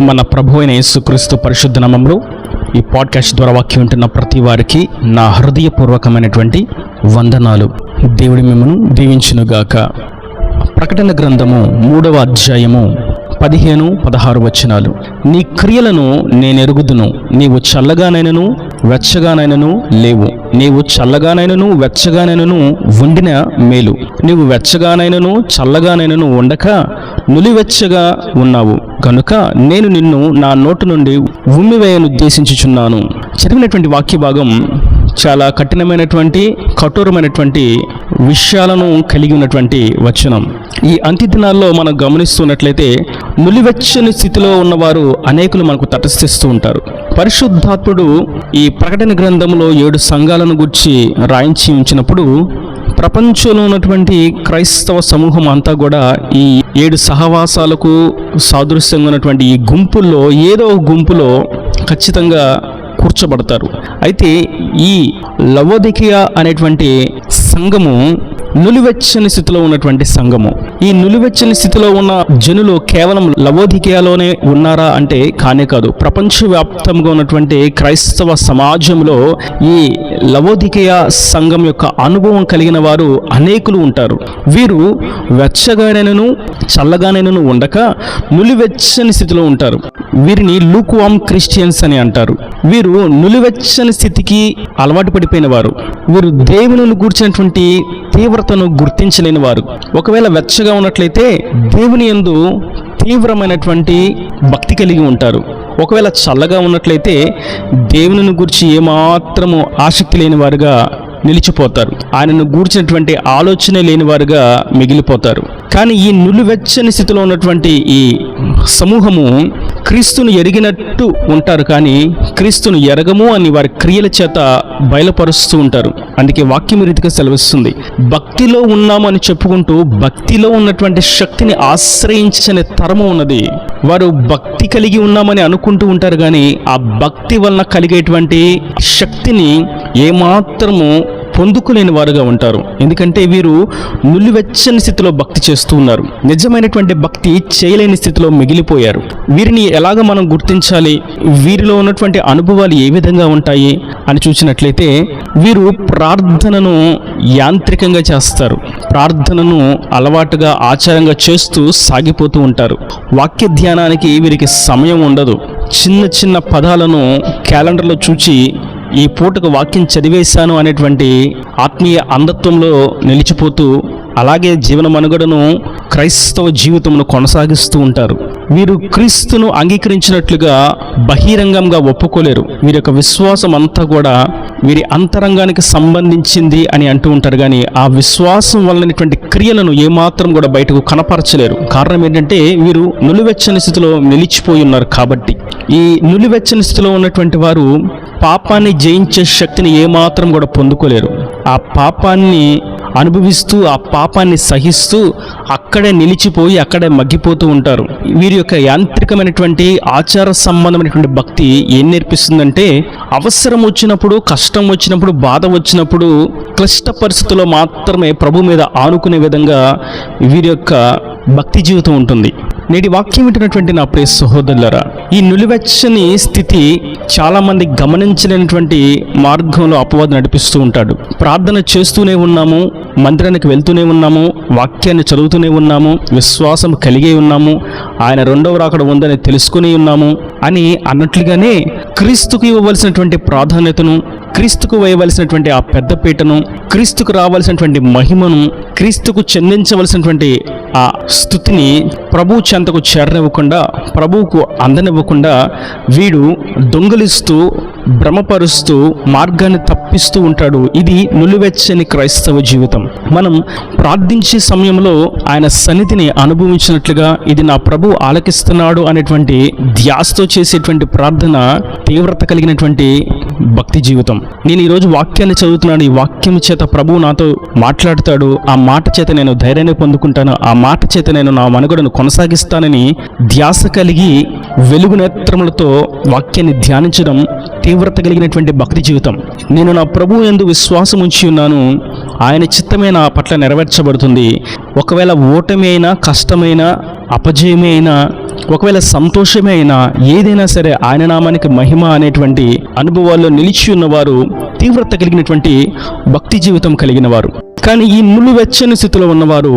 మన ప్రభు అయిన యేసుక్రీస్తు పరిశుద్ధ నామములో ఈ పాడ్కాస్ట్ ద్వారా వాక్యం వింటున్న ప్రతి వారికి నా హృదయపూర్వకమైనటువంటి వందనాలు. దేవుడి మిమ్మను దీవించునుగాక. ప్రకటన గ్రంథము 3వ అధ్యాయము 15-16 వచనాలు. నీ క్రియలను నేనెరుగుదును, నీవు చల్లగానైనను వెచ్చగానైనను లేవు. నీవు చల్లగానైనను వెచ్చగానైనను ఉండిన మేలు. నీవు వెచ్చగానైనను చల్లగానైనను ఉండక నులివెచ్చగా ఉన్నావు కనుక నేను నిన్ను నా నోటు నుండి ఉమ్మివేయనుద్దేశించుచున్నాను. చదివినటువంటి వాక్య భాగం చాలా కఠోరమైనటువంటి విషయాలను కలిగి ఉన్నటువంటి వచనం. ఈ అంత్య దినాల్లో మనం గమనిస్తున్నట్లయితే నులివెచ్చని స్థితిలో ఉన్నవారు అనేకులు మనకు తటస్థిస్తూ ఉంటారు. పరిశుద్ధాత్ముడు ఈ ప్రకటన గ్రంథంలో 7 సంఘాలను గురించి రాయించి ఉంచినప్పుడు ప్రపంచంలో ఉన్నటువంటి క్రైస్తవ సమూహం అంతా కూడా ఈ 7 సహవాసాలకు సాదృశ్యంగా ఉన్నటువంటి ఈ గుంపుల్లో ఏదో ఒక గుంపులో ఖచ్చితంగా కూర్చోబడతారు. అయితే ఈ లవోదికియా అనేటువంటి సంఘము నులివెచ్చని స్థితిలో ఉన్నటువంటి సంఘము. ఈ నులివెచ్చని స్థితిలో ఉన్న జనులు కేవలం లవోదికియాలోనే ఉన్నారా అంటే కానే కాదు. ప్రపంచవ్యాప్తంగా ఉన్నటువంటి క్రైస్తవ సమాజంలో ఈ లవోదికియా సంఘం యొక్క అనుభవం కలిగిన వారు అనేకులు ఉంటారు. వీరు వెచ్చగానైనను చల్లగానైనను ఉండక నులివెచ్చని స్థితిలో ఉంటారు. వీరిని లూక్వామ్ క్రిస్టియన్స్ అని అంటారు. వీరు నులివెచ్చని స్థితికి అలవాటు పడిపోయిన వారు. వీరు దేవుని గూర్చినటువంటి తీవ్రతను గుర్తించలేని వారు. ఒకవేళ వెచ్చగా ఉన్నట్లయితే దేవుని యందు తీవ్రమైనటువంటి భక్తి కలిగి ఉంటారు. ఒకవేళ చల్లగా ఉన్నట్లయితే దేవుని గురించి ఏమాత్రము ఆసక్తి లేని వారుగా నిలిచిపోతారు. ఆయనను గూర్చినటువంటి ఆలోచన లేని వారుగా మిగిలిపోతారు. కానీ ఈ నులివెచ్చని స్థితిలో ఉన్నటువంటి ఈ సమూహము క్రీస్తును ఎరిగినట్టు ఉంటారు, కానీ క్రీస్తును ఎరగము అని వారి క్రియల చేత బయలుపరుస్తూ ఉంటారు. అందుకే వాక్యం రీతిగా సెలవిస్తుంది, భక్తిలో ఉన్నామని చెప్పుకుంటూ భక్తిలో ఉన్నటువంటి శక్తిని ఆశ్రయించని తరము ఉన్నది. వారు భక్తి కలిగి ఉన్నామని అనుకుంటూ ఉంటారు, కానీ ఆ భక్తి వలన కలిగేటువంటి శక్తిని ఏమాత్రము పొందుకోలేని వారుగా ఉంటారు. ఎందుకంటే వీరు నులివెచ్చని స్థితిలో భక్తి చేస్తూ ఉన్నారు. నిజమైనటువంటి భక్తి చేయలేని స్థితిలో మిగిలిపోయారు. వీరిని ఎలాగ మనం గుర్తించాలి, వీరిలో ఉన్నటువంటి అనుభవాలు ఏ విధంగా ఉంటాయి అని చూసినట్లయితే వీరు ప్రార్థనను యాంత్రికంగా చేస్తారు. ప్రార్థనను అలవాటుగా ఆచారంగా చేస్తూ సాగిపోతూ ఉంటారు. వాక్య ధ్యానానికి వీరికి సమయం ఉండదు. చిన్న పదాలను క్యాలెండర్లో చూచి ఈ పూటకు వాక్యం చదివేశాను అనేటువంటి ఆత్మీయ అంధత్వంలో నిలిచిపోతూ అలాగే జీవన మనుగడను క్రైస్తవ జీవితమును కొనసాగిస్తూ ఉంటారు. వీరు క్రీస్తును అంగీకరించినట్లుగా బహిరంగంగా ఒప్పుకోలేరు. వీరి యొక్క విశ్వాసం అంతా కూడా వీరి అంతరంగానికి సంబంధించింది అని అంటూ ఉంటారు, కానీ ఆ విశ్వాసం వలనటువంటి క్రియలను ఏమాత్రం కూడా బయటకు కనపరచలేరు. కారణం ఏంటంటే వీరు నులివెచ్చని స్థితిలో నిలిచిపోయి ఉన్నారు. కాబట్టి ఈ నులివెచ్చని స్థితిలో ఉన్నటువంటి వారు పాపాన్ని జయించే శక్తిని ఏమాత్రం కూడా పొందుకోలేరు. ఆ పాపాన్ని అనుభవిస్తూ ఆ పాపాన్ని సహిస్తూ అక్కడే నిలిచిపోయి అక్కడే మగ్గిపోతూ ఉంటారు. వీరి యొక్క యాంత్రికమైనటువంటి ఆచార సంబంధమైనటువంటి భక్తి ఏం నేర్పిస్తుందంటే అవసరం వచ్చినప్పుడు, కష్టం వచ్చినప్పుడు, బాధ వచ్చినప్పుడు, క్లిష్ట పరిస్థితుల్లో మాత్రమే ప్రభు మీద ఆనుకునే విధంగా వీరి యొక్క భక్తి జీవితం ఉంటుంది. నేటి వాక్యం వింటున్నటువంటి నా ప్రియ సహోదరులారా, ఈ నులివెచ్చని స్థితి చాలామంది గమనించలేనటువంటి మార్గంలో అపవాది నడిపిస్తూ ఉంటాడు. ప్రార్థన చేస్తూనే ఉన్నాము, మందిరానికి వెళ్తూనే ఉన్నాము, వాక్యాన్ని చదువుతూనే ఉన్నాము, విశ్వాసం కలిగే ఉన్నాము, ఆయన 2వ రాకడ ఉందని తెలుసుకుని ఉన్నాము అని అన్నట్లుగానే క్రీస్తుకు ఇవ్వవలసినటువంటి ప్రాధాన్యతను, క్రీస్తుకు వేయవలసినటువంటి ఆ పెద్దపీటను, క్రీస్తుకు రావాల్సినటువంటి మహిమను, క్రీస్తుకు చెందించవలసినటువంటి ఆ స్తుతిని ప్రభు చెంతకు చేరనివ్వకుండా, ప్రభువుకు అందనివ్వకుండా వీడు దొంగిలిస్తూ భ్రమపరుస్తూ మార్గాన్ని తప్పిస్తూ ఉంటాడు. ఇది నులివెచ్చని క్రైస్తవ జీవితం. మనం ప్రార్థించే సమయంలో ఆయన సన్నిధిని అనుభవించినట్లుగా ఇది నా ప్రభు ఆలకిస్తున్నాడు అనేటువంటి ధ్యాసతో చేసేటువంటి ప్రార్థన తీవ్రత కలిగినటువంటి భక్తి జీవితం. నేను ఈరోజు వాక్యాన్ని చదువుతున్నాను, ఈ వాక్యం చేత ప్రభువు నాతో మాట్లాడతాడు, ఆ మాట చేత నేను ధైర్యాన్ని పొందుకుంటాను, ఆ మాట చేత నేను నా మనుగడను కొనసాగిస్తానని ధ్యాస కలిగి వెలుగు నేత్రములతో వాక్యాన్ని ధ్యానించడం తీవ్రత కలిగినటువంటి భక్తి జీవితం. నేను నా ప్రభువు యందు విశ్వాసం ఉంచి ఉన్నాను, ఆయన చిత్తమే నా పట్ల నెరవేర్చబడుతుంది. ఒకవేళ ఓటమి అయినా, కష్టమైన, అపజయమే అయినా, ఒకవేళ సంతోషమే అయినా ఏదైనా సరే ఆయన నామానికి మహిమ అనేటువంటి అనుభవాల్లో నిలిచి ఉన్నవారు తీవ్రత కలిగినటువంటి భక్తి జీవితం కలిగిన వారు. కానీ ఈ నులివెచ్చని స్థితిలో ఉన్నవారు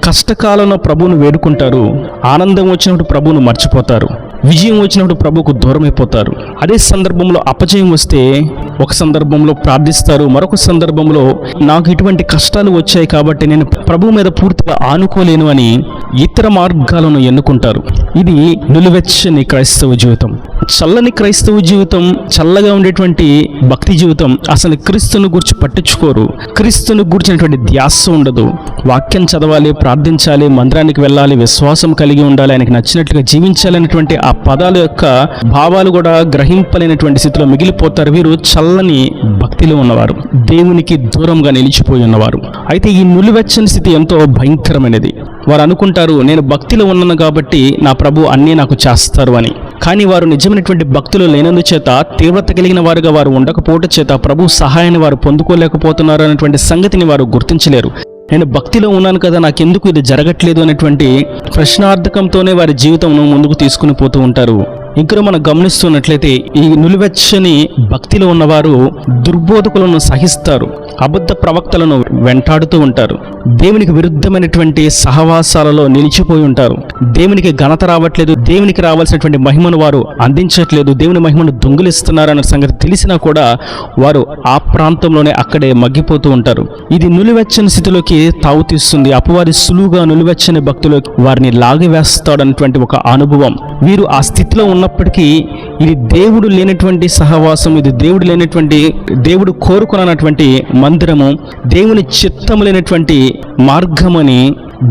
కష్టకాలంలో ప్రభువును వేడుకుంటారు, ఆనందం వచ్చినప్పుడు ప్రభువును మర్చిపోతారు, విజయం వచ్చినప్పుడు ప్రభువుకు దూరం అయిపోతారు. అదే సందర్భంలో అపజయం వస్తే ఒక సందర్భంలో ప్రార్థిస్తారు, మరొక సందర్భంలో నాకు ఇటువంటి కష్టాలు వచ్చాయి కాబట్టి నేను ప్రభువు మీద పూర్తిగా ఆనుకోలేను అని ఇతర మార్గాలను ఎన్నుకుంటారు. ఇది నులివెచ్చని క్రైస్తవ జీవితం. చల్లని క్రైస్తవ జీవితం, చల్లగా ఉండేటువంటి భక్తి జీవితం అసలు క్రీస్తును గురించి పట్టించుకోరు. క్రీస్తును గురించినటువంటి ధ్యాస ఉండదు. వాక్యం చదవాలి, ప్రార్థించాలి, మందిరానికి వెళ్ళాలి, విశ్వాసం కలిగి ఉండాలి, ఆయనకి నచ్చినట్లుగా జీవించాలనేటువంటి ఆ పదాల యొక్క భావాలు కూడా గ్రహింపలేనటువంటి స్థితిలో మిగిలిపోతారు. వీరు చల్లని భక్తిలో ఉన్నవారు, దేవునికి దూరంగా నిలిచిపోయి ఉన్నవారు. అయితే ఈ నులివెచ్చని స్థితి ఎంతో భయంకరమైనది. వారు అనుకుంటారు నేను భక్తిలో ఉన్నాను కాబట్టి నా ప్రభు అన్నీ నాకు చేస్తారు అని. కానీ వారు నిజమైనటువంటి భక్తులు లేనందుచేత, తీవ్రత కలిగిన వారుగా వారు ఉండకపోవడం చేత ప్రభు సహాయాన్ని వారు పొందుకోలేకపోతున్నారు అనేటువంటి సంగతిని వారు గుర్తించలేరు. నేను భక్తిలో ఉన్నాను కదా, నాకెందుకు ఇది జరగట్లేదు అనేటువంటి ప్రశ్నార్థకంతోనే వారి జీవితం ముందుకు తీసుకుని పోతూ ఉంటారు. ఇంకా మనం గమనిస్తున్నట్లయితే ఈ నులివెచ్చని భక్తిలో ఉన్నవారు దుర్బోధకులను సహిస్తారు, అబద్ధ ప్రవక్తలను వెంటాడుతూ ఉంటారు, దేవునికి విరుద్ధమైనటువంటి సహవాసాలలో నిలిచిపోయి ఉంటారు. దేవునికి ఘనత రావట్లేదు, దేవునికి రావాల్సినటువంటి మహిమను వారు అందించట్లేదు, దేవుని మహిమను దొంగిలిస్తున్నారు అనే సంగతి తెలిసినా కూడా వారు ఆ ప్రాంతంలోనే అక్కడే మగ్గిపోతూ ఉంటారు. ఇది నులివెచ్చని స్థితిలోకి తావు తీస్తుంది. అపవాది సులువుగా నులివెచ్చని భక్తులోకి వారిని లాగివేస్తాడన్నటువంటి ఒక అనుభవం. వీరు ఆ స్థితిలో ఉన్నప్పటికీ ఇది దేవుడు లేనటువంటి సహవాసం, ఇది దేవుడు లేనటువంటి, దేవుడు కోరుకున్నటువంటి మందిరము, దేవుని చిత్తము లేనటువంటి మార్గమని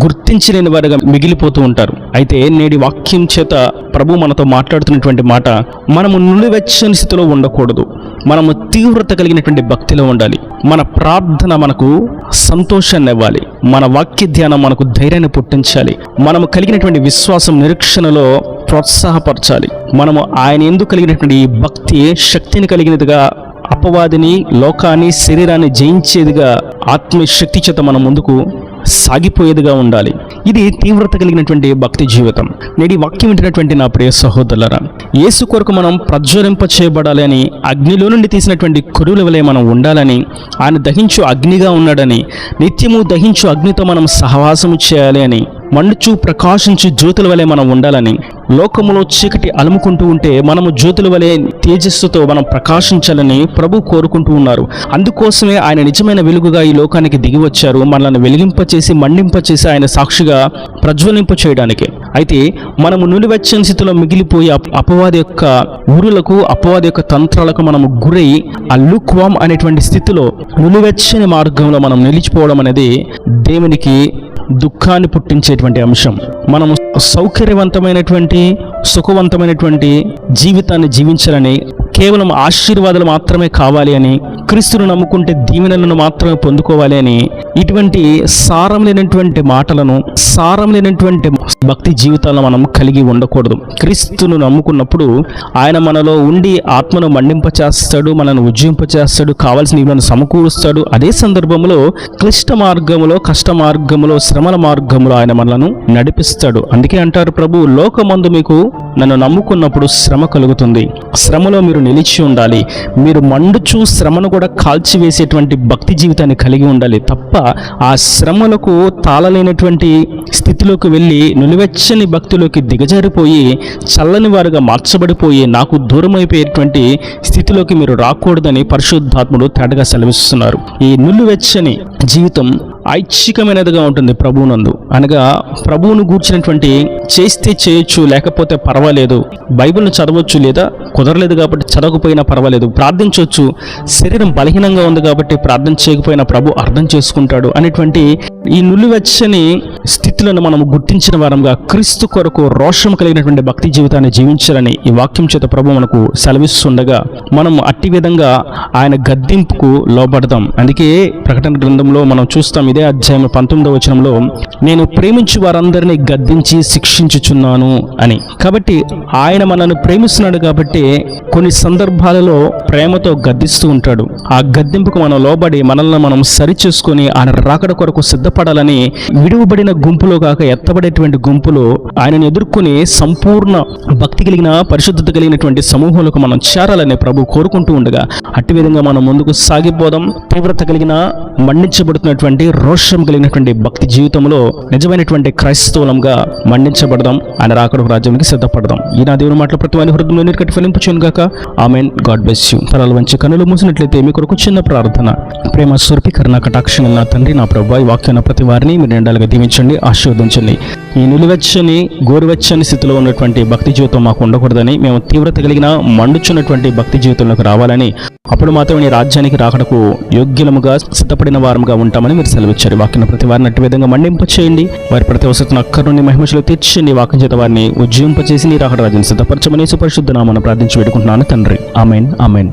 గుర్తించలేని వారుగా మిగిలిపోతూ ఉంటారు. అయితే నేటి వాక్యం చేత ప్రభు మనతో మాట్లాడుతున్నటువంటి మాట, మనము నులివెచ్చని స్థితిలో ఉండకూడదు, మనము తీవ్రత కలిగినటువంటి భక్తిలో ఉండాలి. మన ప్రార్థన మనకు సంతోషాన్ని ఇవ్వాలి, మన వాక్య ధ్యానం మనకు ధైర్యాన్ని పుట్టించాలి, మనము కలిగినటువంటి విశ్వాసం నిరీక్షణలో ప్రోత్సాహపరచాలి. మనము ఆయన యందు కలిగినటువంటి ఈ భక్తి శక్తిని కలిగినదిగా, అపవాదిని, లోకాన్ని, శరీరాన్ని జయించేదిగా, ఆత్మ శక్తి చేత మనం ముందుకు సాగిపోయేదిగా ఉండాలి. ఇది తీవ్రత కలిగినటువంటి భక్తి జీవితం. నేటి వాక్యం వింటున్నటువంటి నా ప్రియ సహోదరులారా, యేసు కొరకు మనం ప్రజ్వలింప చేయబడాలి అని, అగ్నిలో నుండి తీసినటువంటి కొరువుల వలె మనం ఉండాలని, ఆయన దహించు అగ్నిగా ఉన్నాడని, నిత్యము దహించు అగ్నితో మనం సహవాసము చేయాలి అని, మండుచు ప్రకాశించు జ్యోతుల వలె మనం ఉండాలని, లోకములో చీకటి అలుముకుంటూ ఉంటే మనము జ్యోతుల వలె తేజస్సుతో మనం ప్రకాశించాలని ప్రభు కోరుకుంటూ ఉన్నారు. అందుకోసమే ఆయన నిజమైన వెలుగుగా ఈ లోకానికి దిగి వచ్చారు, మనల్ని వెలిగింపచేసి మండింపచేసి ఆయన సాక్షిగా ప్రజ్వలింప చేయడానికి. అయితే మనము నులివెచ్చని స్థితిలో మిగిలిపోయి అపవాది యొక్క ఊరులకు, అపవాది యొక్క తంత్రాలకు మనము గురై ఆ లుక్వామ్ అనేటువంటి స్థితిలో, నులివెచ్చని మార్గంలో మనం నిలిచిపోవడం అనేది దేవునికి దుఃఖాన్ని పుట్టించేటువంటి అంశం. మనము సౌకర్యవంతమైనటువంటి, సుఖవంతమైనటువంటి జీవితాన్ని జీవించాలని, కేవలం ఆశీర్వాదాలు మాత్రమే కావాలి అని, క్రీస్తును నమ్ముకుంటే దీవెనలను మాత్రమే పొందుకోవాలి అని, ఇటువంటి సారం లేనటువంటి మాటలను, సారం లేనటువంటి భక్తి జీవితాలను మనం కలిగి ఉండకూడదు. క్రీస్తును నమ్ముకున్నప్పుడు ఆయన మనలో ఉండి ఆత్మను మండింపచేస్తాడు, మనను ఉజ్జింపచేస్తాడు, కావాల్సిన ఇవన్నీ సమకూరుస్తాడు. అదే సందర్భంలో క్లిష్ట మార్గములో, కష్ట మార్గములో, శ్రమల మార్గములో ఆయన మనలను నడిపిస్తాడు. అందుకే అంటారు ప్రభు, లోకమందు మీకు నన్ను నమ్ముకున్నప్పుడు శ్రమ కలుగుతుంది, శ్రమలో మీరు నిలిచి ఉండాలి, మీరు మండుచు శ్రమను కూడా కాల్చివేసేటువంటి భక్తి జీవితాన్ని కలిగి ఉండాలి తప్ప ఆ శ్రమలకు తాళలేనటువంటి స్థితిలోకి వెళ్ళి నులివెచ్చని భక్తిలోకి దిగజారిపోయి చల్లని వారుగా మార్చబడిపోయి నాకు దూరం అయిపోయేటువంటి స్థితిలోకి మీరు రాకూడదని పరిశుద్ధాత్ముడు తేటగా సెలవిస్తున్నారు. ఈ నులివెచ్చని జీవితం ఐచ్ఛికమైనదిగా ఉంటుంది ప్రభువునందు. అనగా ప్రభువును గూర్చినటువంటి చేస్తే చేయొచ్చు, లేకపోతే పర్వాలేదు, బైబిల్ను చదవచ్చు, లేదా కుదరలేదు కాబట్టి చదవకపోయినా పర్వాలేదు, ప్రార్థించవచ్చు, శరీరం బలహీనంగా ఉంది కాబట్టి ప్రార్థన చేయకపోయినా ప్రభు అర్థం చేసుకుంటాడు అనేటువంటి ఈ నులివెచ్చని స్థితులను మనము గుర్తించిన వారంగా క్రీస్తు కొరకు రోషం కలిగినటువంటి భక్తి జీవితాన్ని జీవించాలని ఈ వాక్యం చేత ప్రభు మనకు సెలవిస్తుండగా మనం అట్టి విధంగా ఆయన గద్దింపుకు లోబడతాం. అందుకే ప్రకటన గ్రంథంలో మనం చూస్తాం, ఇదే అధ్యాయం 19వ వచనంలో, నేను ప్రేమించి వారందరినీ గద్దించి శిక్షించుచున్నాను అని. కాబట్టి ఆయన మనల్ని ప్రేమిస్తున్నాడు కాబట్టి అయితే కొన్ని సందర్భాలలో ప్రేమతో గద్దిస్తూ ఉంటాడు. ఆ గద్దింపుకు మనం లోబడి మనల్ని మనం సరిచేసుకొని ఆయన రాకడ కొరకు సిద్ధపడాలని విడువబడిన గుంపులో కాక ఎత్తబడేటువంటి గుంపులో ఆయనను ఎదుర్కొని సంపూర్ణ భక్తి కలిగిన పరిశుద్ధత కలిగినటువంటి సమూహంలోకి మనం చేరాలని ప్రభు కోరుకుంటూ ఉండగా అట్టి విధంగా మనం ముందుకు సాగిపోదాం. తీవ్రత కలిగిన మండించబడుతున్నటువంటి రోషం కలిగినటువంటి భక్తి జీవితంలో నిజమైనటువంటి క్రైస్తవులంగా మండించబడదాం. ఆయన రాకడ రాజ్యానికి సిద్ధపడదాం. ఈ నా దేవుని మాటలు ప్రతి వారి హృదయంలో నీరు ఫలింపుచును గాక. ఆమెన్. God bless you. తలలు వంచి కన్నులు మూసినట్లయితే మీ కొరకు చిన్న ప్రార్థన. ప్రేమ స్వరూపి కరుణ కటాక్షంగా నా తండ్రి, నా ప్రభువా, ఈ వాక్యాన్ని ప్రతి వారిని మీరు నిండాలుగా దీవించండి, ఆశీర్వదించండి. ఈ నిలువెచ్చని గోరువెచ్చని స్థితిలో ఉన్నటువంటి భక్తి జీవితం మాకు ఉండకూడదని, మేము తీవ్రత కలిగిన మండుచున్నటువంటి భక్తి జీవితంలోకి రావాలని, అప్పుడు మాత్రమే నీ రాజ్యానికి రాకడకు యోగ్యులముగా సిద్ధపడిన వారముగా ఉంటామని మీరు సెలవిచ్చారు. వాక్యం ప్రతి వారిని అట్టి విధంగా మండింప చేయండి. వారి ప్రతి అవసరం అక్కడి నుండి మహిమశలో తీర్చండి. వాక్యం చేత వారిని ఉజ్జీవింపచేసి నీ రాకడ రాజ్యాన్ని సిద్ధపరచమని సుపరిశుద్ధ నామమున ప్రార్థించి వేడుకుంటున్నాను తండ్రి. ఆమెన్. ఆమెన్.